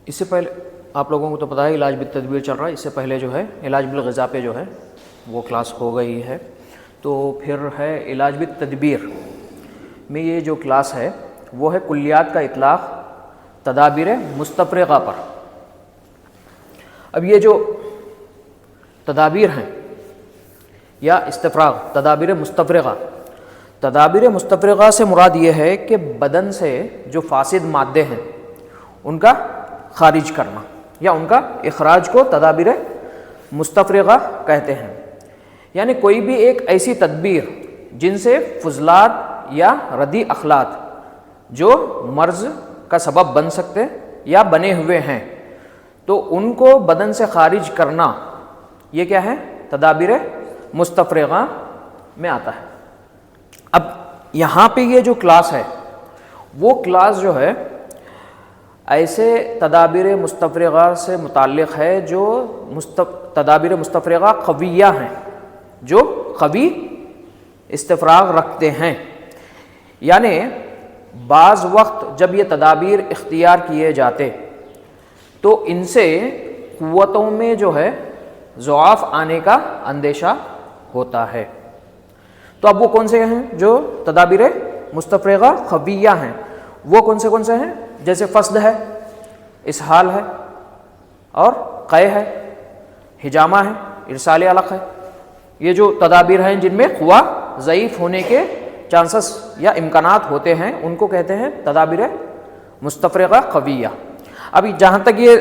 اس سے پہلے آپ لوگوں کو تو پتہ ہے علاج بالتدبیر چل رہا ہے، اس سے پہلے جو ہے علاج بالغذا پہ جو ہے وہ کلاس ہو گئی ہے، تو پھر ہے علاج بالتدبیر میں یہ جو کلاس ہے وہ ہے کلیات کا اطلاق تدابیر مستفرغہ پر۔ اب یہ جو تدابیر ہیں یا استفراغ، تدابیر مستفرغہ سے مراد یہ ہے کہ بدن سے جو فاسد مادے ہیں ان کا خارج کرنا یا ان کا اخراج کو تدابیر مستفرغہ کہتے ہیں۔ یعنی کوئی بھی ایک ایسی تدبیر جن سے فضلات یا ردی اخلاط جو مرض کا سبب بن سکتے یا بنے ہوئے ہیں تو ان کو بدن سے خارج کرنا، یہ کیا ہے؟ تدابیر مستفرغہ میں آتا ہے۔ اب یہاں پہ یہ جو کلاس ہے وہ کلاس جو ہے ایسے تدابیر مستفرغہ سے متعلق ہے جو تدابیر مستفرغہ قویہ ہیں، جو قوی استفراغ رکھتے ہیں۔ یعنی بعض وقت جب یہ تدابیر اختیار کیے جاتے تو ان سے قوتوں میں جو ہے ضعف آنے کا اندیشہ ہوتا ہے۔ تو اب وہ کون سے ہیں جو تدابیر مستفرغہ قویہ ہیں؟ وہ کون سے ہیں؟ جیسے فسد ہے، اسہال ہے، اور قے ہے، حجامہ ہے، ارسال علق ہے۔ یہ جو تدابیر ہیں جن میں قوہ ضعیف ہونے کے چانسز یا امکانات ہوتے ہیں ان کو کہتے ہیں تدابیر مستفرغہ قویہ۔ ابھی جہاں تک یہ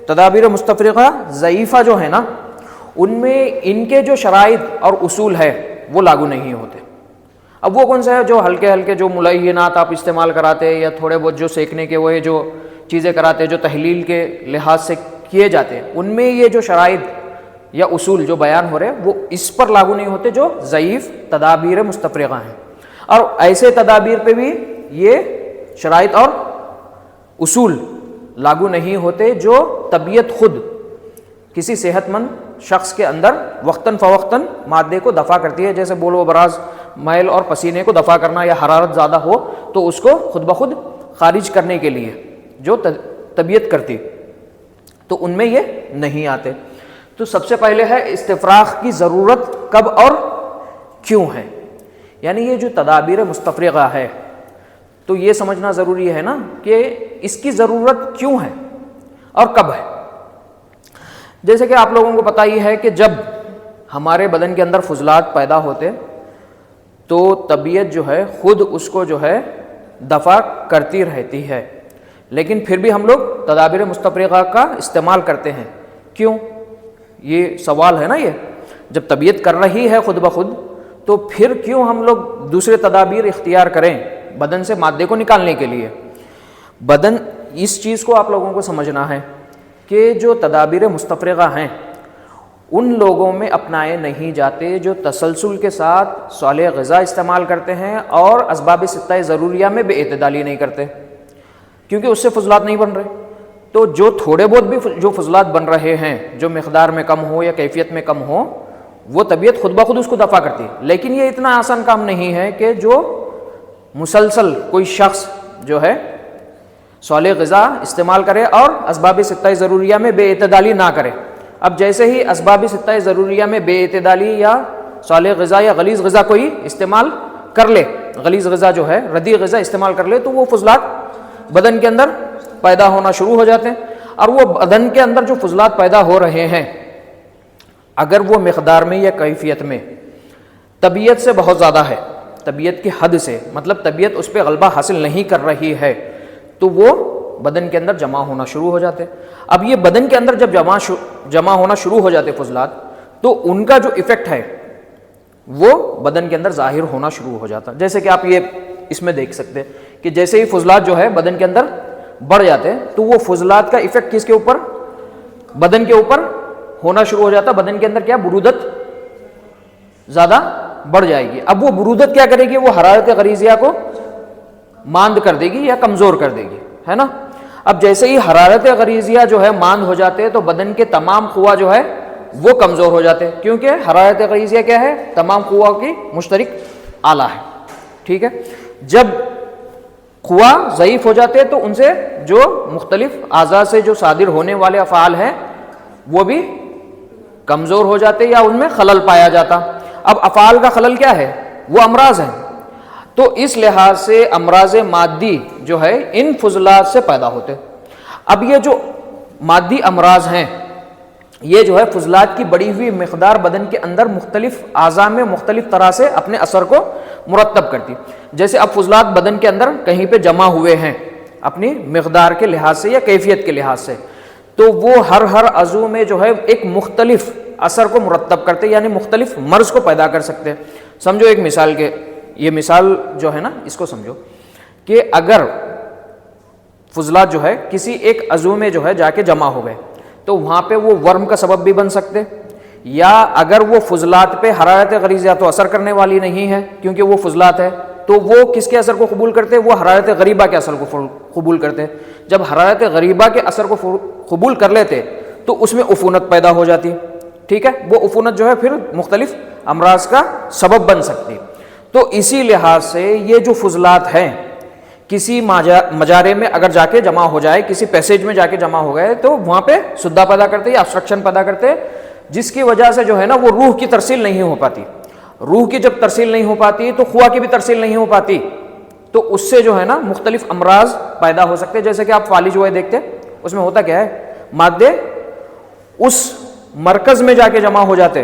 تدابیر مستفرغہ ضعیفہ جو ہے نا، ان میں ان کے جو شرائط اور اصول ہے وہ لاگو نہیں ہوتے۔ اب وہ کون سے ہے؟ جو ہلکے جو ملینات آپ استعمال کراتے یا تھوڑے بہت جو سیکنے کے وہ جو چیزیں کراتے جو تحلیل کے لحاظ سے کیے جاتے ہیں، ان میں یہ جو شرائط یا اصول جو بیان ہو رہے ہیں وہ اس پر لاگو نہیں ہوتے جو ضعیف تدابیر مستفرغہ ہیں۔ اور ایسے تدابیر پہ بھی یہ شرائط اور اصول لاگو نہیں ہوتے جو طبیعت خود کسی صحت مند شخص کے اندر وقتاً فوقتاً مادے کو دفع کرتی ہے، جیسے بول و براز، میل اور پسینے کو دفع کرنا یا حرارت زیادہ ہو تو اس کو خود بخود خارج کرنے کے لیے جو طبیعت کرتی، تو ان میں یہ نہیں آتے۔ تو سب سے پہلے ہے استفراغ کی ضرورت کب اور کیوں ہے۔ یعنی یہ جو تدابیر مستفرغہ ہے تو یہ سمجھنا ضروری ہے نا کہ اس کی ضرورت کیوں ہے اور کب ہے۔ جیسے کہ آپ لوگوں کو پتہ ہی ہے کہ جب ہمارے بدن کے اندر فضلات پیدا ہوتے تو طبیعت جو ہے خود اس کو جو ہے دفع کرتی رہتی ہے، لیکن پھر بھی ہم لوگ تدابیر مستفرغہ کا استعمال کرتے ہیں۔ کیوں؟ یہ سوال ہے نا۔ یہ جب طبیعت کر رہی ہے خود بخود تو پھر کیوں ہم لوگ دوسرے تدابیر اختیار کریں بدن سے مادے کو نکالنے کے لیے؟ بدن اس چیز کو آپ لوگوں کو سمجھنا ہے کہ جو تدابیر مستفرغہ ہیں ان لوگوں میں اپنائے نہیں جاتے جو تسلسل کے ساتھ صالح غذا استعمال کرتے ہیں اور اسباب ستہ ضروریہ میں بے اعتدالی نہیں کرتے، کیونکہ اس سے فضلات نہیں بن رہے۔ تو جو تھوڑے بہت بھی جو فضلات بن رہے ہیں جو مقدار میں کم ہو یا کیفیت میں کم ہو وہ طبیعت خود بخود اس کو دفع کرتی ہے۔ لیکن یہ اتنا آسان کام نہیں ہے کہ جو مسلسل کوئی شخص جو ہے صالح غذا استعمال کرے اور اسباب ستہ ضروریہ میں بے اعتدالی نہ کرے۔ اب جیسے ہی اسباب ستہ ضروریہ میں بے اعتدالی یا صالح غذا یا غلیظ غذا کوئی استعمال کر لے، غلیظ غذا جو ہے ردی غذا استعمال کر لے، تو وہ فضلات بدن کے اندر پیدا ہونا شروع ہو جاتے ہیں۔ اور وہ بدن کے اندر جو فضلات پیدا ہو رہے ہیں اگر وہ مقدار میں یا کیفیت میں طبیعت سے بہت زیادہ ہے، طبیعت کی حد سے، مطلب طبیعت اس پہ غلبہ حاصل نہیں کر رہی ہے، تو وہ بدن کے اندر جمع ہونا شروع ہو جاتے۔ اب یہ بدن کے اندر جب جمع ہونا شروع ہو جاتے فضلات، تو ان کا جو ایفیکٹ ہے وہ بدن کے اندر ظاہر ہونا شروع ہو جاتا۔ جیسے کہ آپ یہ اس میں دیکھ سکتے ہیں کہ جیسے ہی فضلات جو ہے بدن کے اندر بڑھ جاتے ہیں تو وہ فضلات کا ایفیکٹ کس کے اوپر؟ بدن کے اوپر ہونا شروع ہو جاتا۔ بدن کے اندر کیا؟ برودت زیادہ بڑھ جائے گی۔ اب وہ برودت کیا کرے گی؟ وہ حرارت غریزیہ کو ماند کر دے گی یا کمزور کر دے گی، ہے نا۔ اب جیسے ہی حرارت غریزیہ جو ہے ماند ہو جاتے ہیں تو بدن کے تمام قوہ جو ہے وہ کمزور ہو جاتے ہیں، کیونکہ حرارت غریزیہ کیا ہے؟ تمام قوہ کی مشترک آلہ ہے، ٹھیک ہے۔ جب خواہ ضعیف ہو جاتے تو ان سے جو مختلف اعضاء سے جو صادر ہونے والے افعال ہیں وہ بھی کمزور ہو جاتے یا ان میں خلل پایا جاتا. اب افعال کا خلل کیا ہے؟ وہ امراض ہیں. تو اس لحاظ سے امراض مادی جو ہے ان فضلات سے پیدا ہوتے. اب یہ جو مادی امراض ہیں یہ جو ہے فضلات کی بڑی ہوئی مقدار بدن کے اندر مختلف اعضاء میں مختلف طرح سے اپنے اثر کو مرتب کرتی. جیسے اب فضلات بدن کے اندر کہیں پہ جمع ہوئے ہیں اپنی مقدار کے لحاظ سے یا کیفیت کے لحاظ سے, تو وہ ہر عضو میں جو ہے ایک مختلف اثر کو مرتب کرتے, یعنی مختلف مرض کو پیدا کر سکتے. سمجھو ایک مثال کے, یہ مثال جو ہے نا اس کو سمجھو کہ اگر فضلات جو ہے کسی ایک عضو میں جو ہے جا کے جمع ہو گئے تو وہاں پہ وہ ورم کا سبب بھی بن سکتے, یا اگر وہ فضلات پہ حرارت غریزہ تو اثر کرنے والی نہیں ہے کیونکہ وہ فضلات ہے, تو وہ کس کے اثر کو قبول کرتے؟ وہ حرارت غریبہ کے اثر کو قبول کرتے. جب حرارت غریبہ کے اثر کو قبول کر لیتے تو اس میں عفونت پیدا ہو جاتی. ٹھیک ہے, وہ عفونت جو ہے پھر مختلف امراض کا سبب بن سکتی. تو اسی لحاظ سے یہ جو فضلات ہیں کسی مجارے میں اگر جا کے جمع ہو جائے, کسی پیسیج میں جا کے جمع ہو گئے تو وہاں پہ سدہ پیدا کرتے یا ابسٹرکشن پیدا کرتے, جس کی وجہ سے جو ہے نا وہ روح کی ترسیل نہیں ہو پاتی. روح کی جب ترسیل نہیں ہو پاتی تو خواہ کی بھی ترسیل نہیں ہو پاتی, تو اس سے جو ہے نا مختلف امراض پیدا ہو سکتے. جیسے کہ آپ فالج ہوئے دیکھتے, اس میں ہوتا کیا ہے, مادے اس مرکز میں جا کے جمع ہو جاتے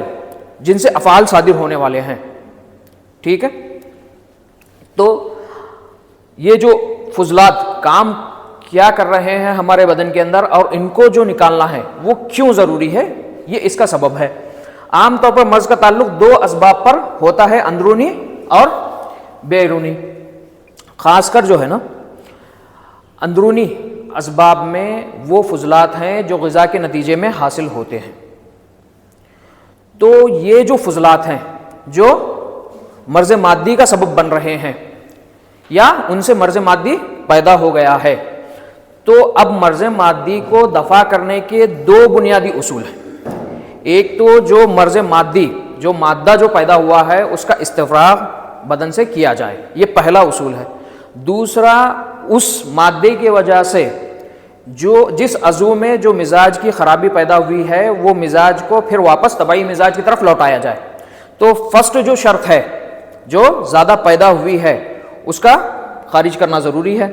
جن سے افعال صادر ہونے والے ہیں. ٹھیک ہے, تو یہ جو فضلات کام کیا کر رہے ہیں ہمارے بدن کے اندر اور ان کو جو نکالنا ہے وہ کیوں ضروری ہے, یہ اس کا سبب ہے. عام طور پر مرض کا تعلق دو اسباب پر ہوتا ہے, اندرونی اور بیرونی. خاص کر جو ہے نا اندرونی اسباب میں وہ فضلات ہیں جو غذا کے نتیجے میں حاصل ہوتے ہیں. تو یہ جو فضلات ہیں جو مرض مادی کا سبب بن رہے ہیں یا ان سے مرض مادی پیدا ہو گیا ہے, تو اب مرض مادی کو دفع کرنے کے دو بنیادی اصول ہیں. ایک تو جو مرض مادی, جو مادہ جو پیدا ہوا ہے اس کا استفراغ بدن سے کیا جائے, یہ پہلا اصول ہے. دوسرا, اس مادے کی وجہ سے جس عضو میں جو مزاج کی خرابی پیدا ہوئی ہے وہ مزاج کو پھر واپس طبعی مزاج کی طرف لوٹایا جائے. تو فرسٹ جو شرط ہے جو زیادہ پیدا ہوئی ہے اس کا خارج کرنا ضروری ہے.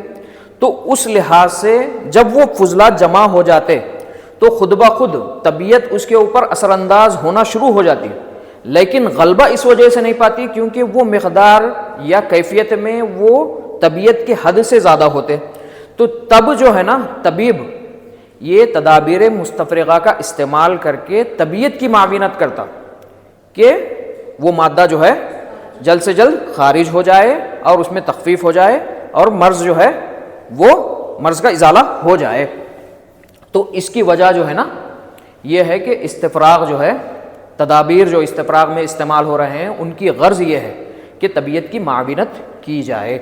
تو اس لحاظ سے جب وہ فضلات جمع ہو جاتے تو خود بخود طبیعت اس کے اوپر اثر انداز ہونا شروع ہو جاتی, لیکن غلبہ اس وجہ سے نہیں پاتی کیونکہ وہ مقدار یا کیفیت میں وہ طبیعت کے حد سے زیادہ ہوتے. تو تب جو ہے نا طبیب یہ تدابیر مستفرغہ کا استعمال کر کے طبیعت کی معاونت کرتا کہ وہ مادہ جو ہے جلد سے جلد خارج ہو جائے اور اس میں تخفیف ہو جائے اور مرض جو ہے وہ مرض کا ازالہ ہو جائے. تو اس کی وجہ جو ہے نا یہ ہے کہ استفراغ جو ہے, تدابیر جو استفراغ میں استعمال ہو رہے ہیں ان کی غرض یہ ہے کہ طبیعت کی معاونت کی جائے.